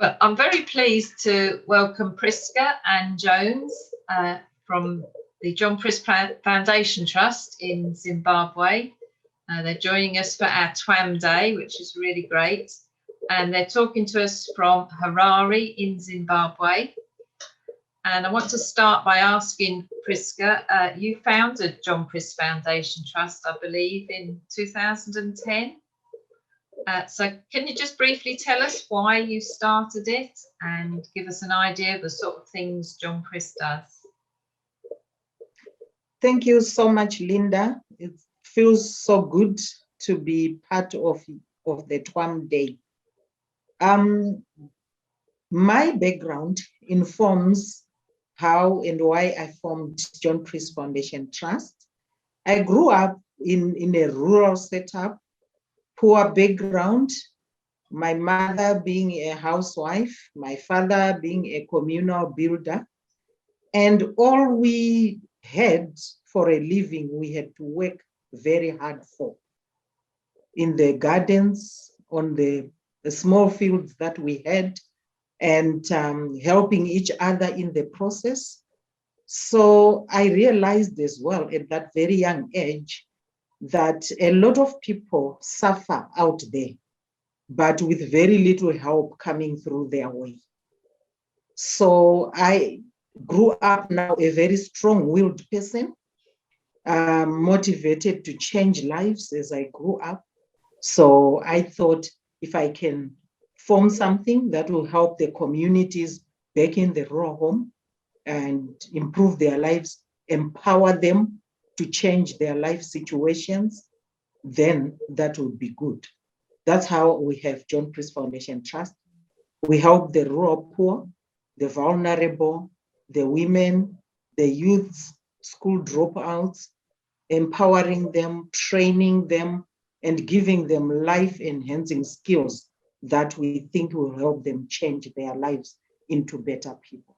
Well, I'm very pleased to welcome Priska and Jones from the John Prisk Foundation Trust in Zimbabwe. They're joining us for our TWAM Day, which is really great. And they're talking to us from Harare in Zimbabwe. And I want to start by asking Priska, you founded John Prisk Foundation Trust, I believe, in 2010. So can you just briefly tell us why you started it and give us an idea of the sort of things John Prisk does? Thank you so much, Linda. It feels so good to be part of the TWAM Day. My background informs how and why I formed John Prisk Foundation Trust. I grew up in a rural setup, poor background, my mother being a housewife, my father being a communal builder, and all we had for a living, we had to work very hard for. In the gardens, on the small fields that we had, and helping each other in the process. So I realized as well at that very young age that a lot of people suffer out there, but with very little help coming through their way. So I grew up now a very strong-willed person, motivated to change lives as I grew up. So I thought if I can form something that will help the communities back in the rural home and improve their lives, empower them to change their life situations, then that would be good. That's how we have John Prisk Foundation Trust. We help the rural poor, the vulnerable, the women, the youths, school dropouts, empowering them, training them, and giving them life-enhancing skills that we think will help them change their lives into better people.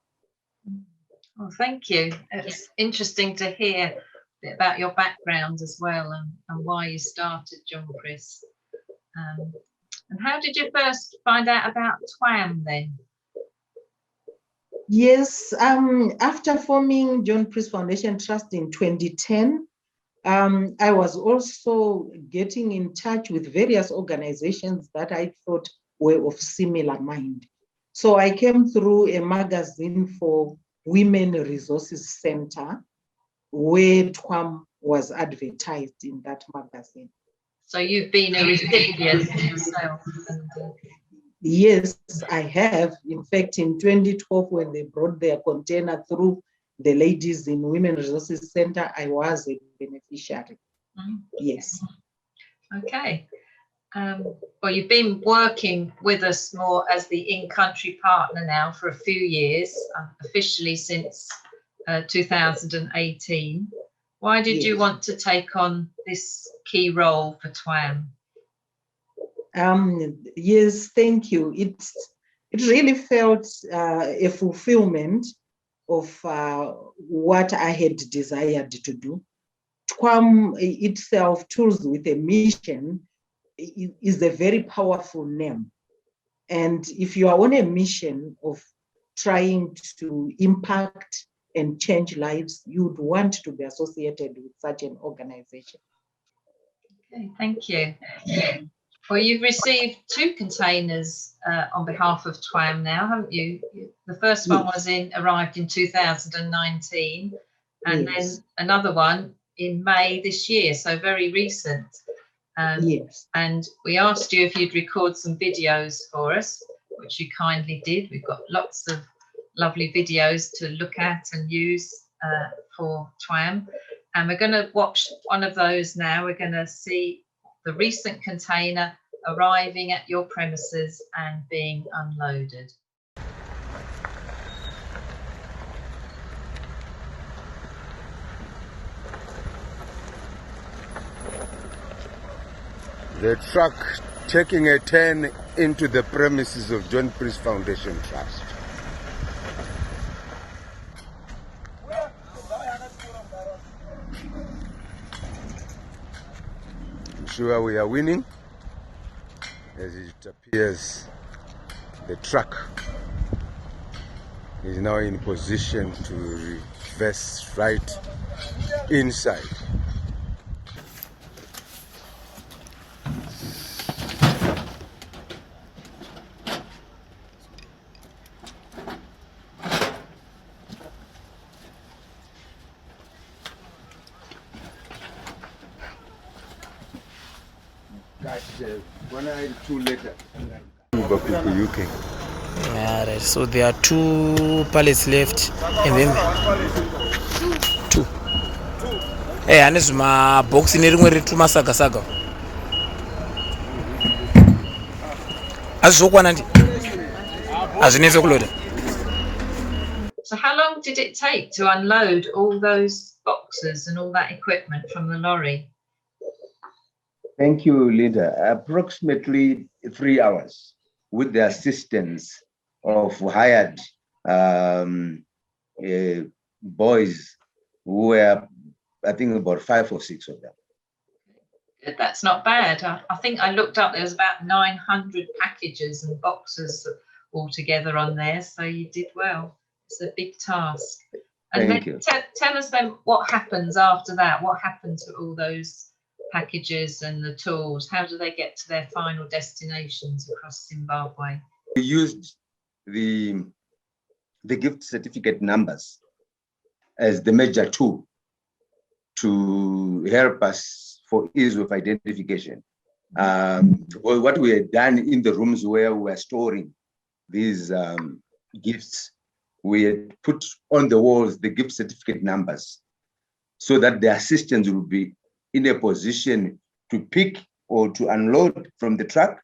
Well, thank you. It's interesting to hear a bit about your background as well and why you started John Prisk. And how did you first find out about TWAM then? Yes, after forming John Prisk Foundation Trust in 2010, I was also getting in touch with various organizations that I thought were of similar mind. So I came through a magazine for Women Resources Center where TWAM was advertised in that magazine. So you've been a recipient yourself? Yes, I have. In fact, in 2012, when they brought their container through the ladies in Women Resources Center, I was a beneficiary. Yes. Okay. Well, you've been working with us more as the in-country partner now for a few years, officially since 2018. Why did you want to take on this key role for TWAM? Yes, thank you. It really felt a fulfillment of what I had desired to do. TWAM itself, Tools with a Mission, is a very powerful name. And if you are on a mission of trying to impact and change lives, you would want to be associated with such an organization. Okay, thank you. Well, you've received 2 containers on behalf of TWAM now, haven't you? The first one was arrived in 2019, and then another one in May this year, so very recent. And we asked you if you'd record some videos for us, which you kindly did. We've got lots of lovely videos to look at and use for TWAM. And we're going to watch one of those now. We're going to see the recent container arriving at your premises and being unloaded. The truck taking a turn into the premises of John Prisk Foundation Trust. I'm sure we are winning, as it appears the truck is now in position to reverse right inside. When I had 2 letters. UK. Yeah, right. So there are 2 pallets left, and then 2. Hey, ane box ine rimwe riri tumasaga saga. Azvokwana ndi. Azvinese kuloda. So how long did it take to unload all those boxes and all that equipment from the lorry? Thank you, Linda. Approximately 3 hours with the assistance of hired boys who were, I think, about 5 or 6 of them. That's not bad. I think I looked up, there was about 900 packages and boxes all together on there. So you did well. It's a big task. And Thank then you. Tell us then what happens after that. What happened to all those packages and the tools? How do they get to their final destinations across Zimbabwe? We used the gift certificate numbers as the major tool to help us for ease of identification. Well, what we had done in the rooms where we were storing these gifts, we had put on the walls the gift certificate numbers so that the assistants would be in a position to pick or to unload from the truck,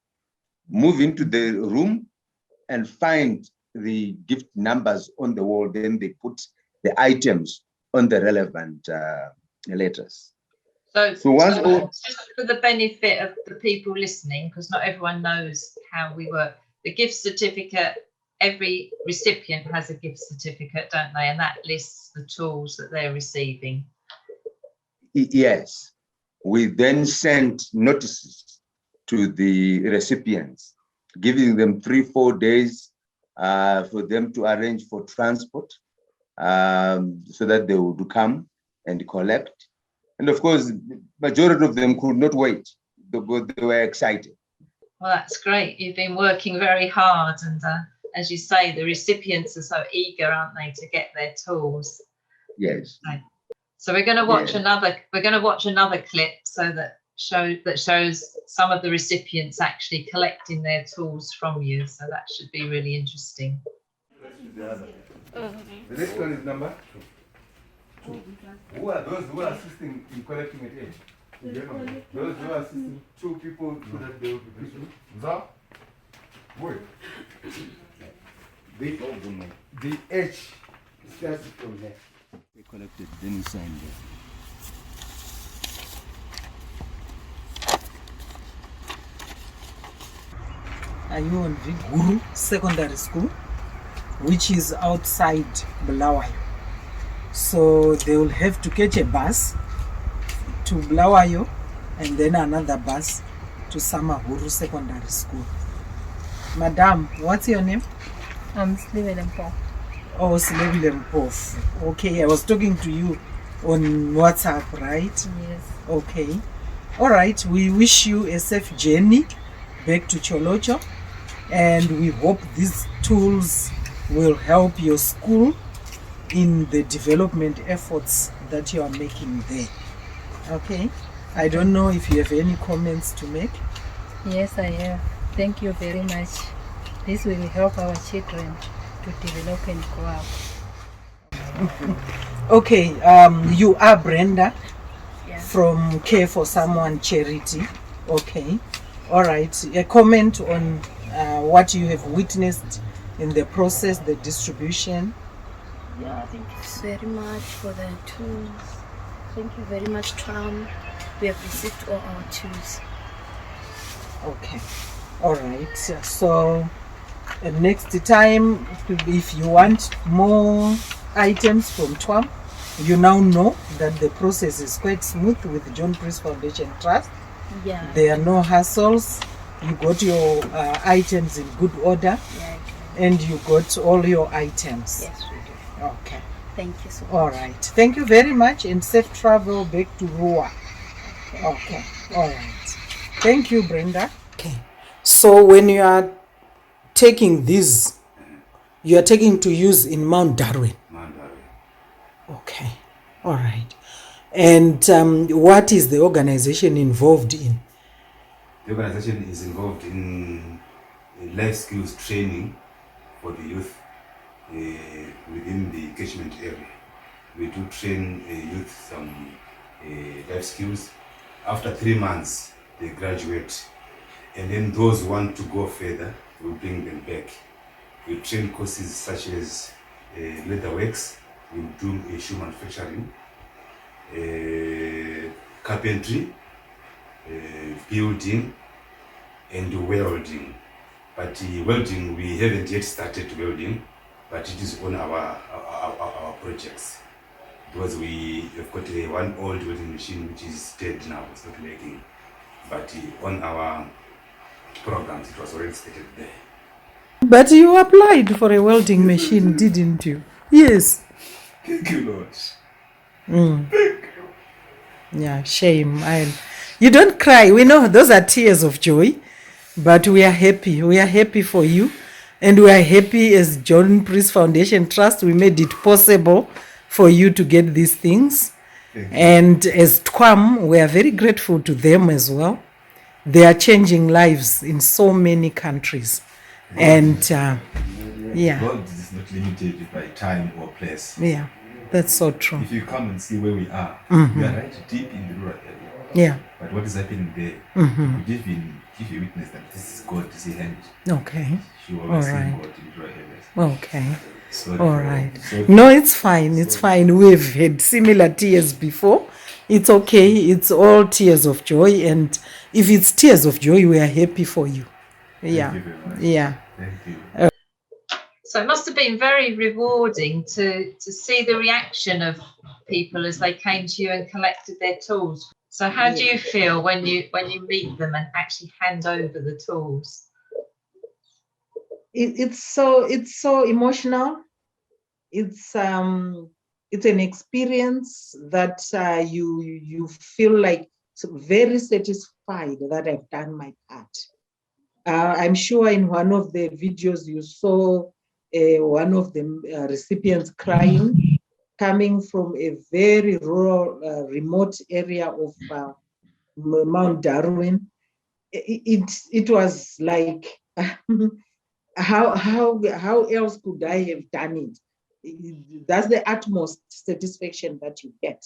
move into the room and find the gift numbers on the wall. Then they put the items on the relevant letters. So once just for the benefit of the people listening, because not everyone knows how we work, the gift certificate, every recipient has a gift certificate, don't they? And that lists the tools that they're receiving. Yes. We then sent notices to the recipients, giving them 3-4 days for them to arrange for transport so that they would come and collect. And of course, the majority of them could not wait. They were excited. Well, that's great. You've been working very hard. And as you say, the recipients are so eager, aren't they, to get their tools? Yes. So we're going to watch another clip so that shows some of the recipients actually collecting their tools from you. So that should be really interesting. The next one is number 2. Who are those who are assisting in collecting it? Those who are assisting 2 people so that they will be present. The H starts from there. They collected, then you sign there. Are you on Viguru Secondary School, which is outside Bulawayo? So they will have to catch a bus to Bulawayo and then another bus to Samahuru Secondary School. Madam, what's your name? I'm Slivele Mpofu. Oh, Slivele Mpofu. Okay, I was talking to you on WhatsApp, right? Yes. Okay. All right, we wish you a safe journey back to Cholocho, and we hope these tools will help your school in the development efforts that you are making there. Okay, I don't know if you have any comments to make. Yes, I have. Thank you very much. This will help our children to develop and grow up. Okay, you are Brenda, Yeah. from Care for Someone Charity. Okay, all right. A comment on what you have witnessed in the process, the distribution. Yeah, thank you very much for the tools. Thank you very much, TWAM. We have received all our tools. Okay, all right. So next time, if you want more items from TWAM, you now know that the process is quite smooth with John Priest Foundation Trust. Yeah. There are no hassles. You got your items in good order. Yeah. and you got all your items. Yes, we do. Okay. Thank you so much. All right. Thank you very much, and safe travel back to Rua. Okay. All right. Thank you, Brenda. Okay. So when you are taking these, you are taking to use in Mount Darwin. Mount Darwin. Okay. All right. And what is the organization involved in? The organization is involved in life skills training for the youth within the catchment area. We do train youth some life skills. After 3 months, they graduate. And then those who want to go further, we bring them back. We train courses such as leatherworks, we do shoe manufacturing, carpentry, building, and welding. But welding, we haven't yet started welding, but it is on our projects. Because we have got one old welding machine which is dead now, it's not working. But on our programs, it was already stated there. But you applied for a welding machine, didn't you? Yes. Thank you, Lord. Yeah, shame. You don't cry. We know those are tears of joy, but we are happy. We are happy for you. And we are happy as John Priest Foundation Trust, we made it possible for you to get these things. And as TWAM, we are very grateful to them as well. They are changing lives in so many countries. And yeah. God is not limited by time or place. Yeah, that's so true. If you come and see where we are, we are right deep in the rural area. Yeah. But what is happening there? You could even give you witness that this is God's hand. Okay. You always see Alright. God in rural areas. Okay. Sorry All for- right. sorry No, it's fine. It's fine. We've had similar tears before. It's okay. It's all tears of joy. And if it's tears of joy, we are happy for you. Yeah. Thank you very much. Yeah. Thank you. So it must have been very rewarding to see the reaction of people as they came to you and collected their tools. So how do you feel when you meet them and actually hand over the tools? It's so emotional. It's an experience that you feel like very satisfied that I've done my part. I'm sure in one of the videos you saw one of the recipients crying, coming from a very rural, remote area of Mount Darwin. It was like, how else could I have done it? That's the utmost satisfaction that you get,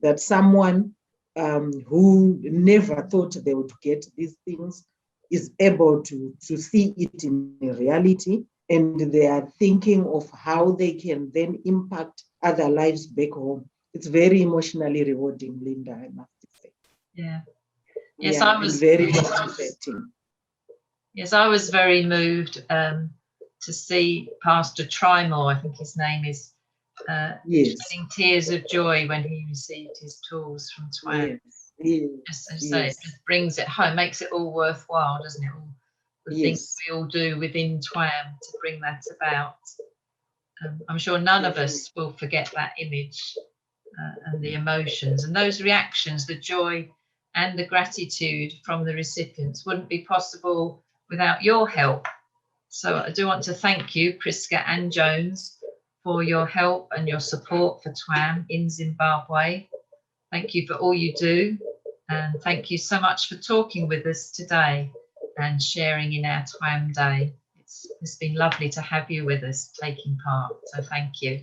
that someone who never thought they would get these things is able to see it in reality, and they are thinking of how they can then impact other lives back home. It's very emotionally rewarding, Linda, I must say. Yeah. Yes, Yeah, I was very motivating. Yes, I was very moved to see Pastor Trimore, I think his name is, Yes. shedding tears of joy when he received his tools from TWAM. Yes. Just as I say, it just brings it home, makes it all worthwhile, doesn't it? All the things we all do within TWAM to bring that about. I'm sure none of us will forget that image and the emotions and those reactions, the joy and the gratitude from the recipients wouldn't be possible without your help. So I do want to thank you, Priska and Jones, for your help and your support for TWAM in Zimbabwe. Thank you for all you do. And thank you so much for talking with us today and sharing in our TWAM Day. It's been lovely to have you with us taking part. So thank you.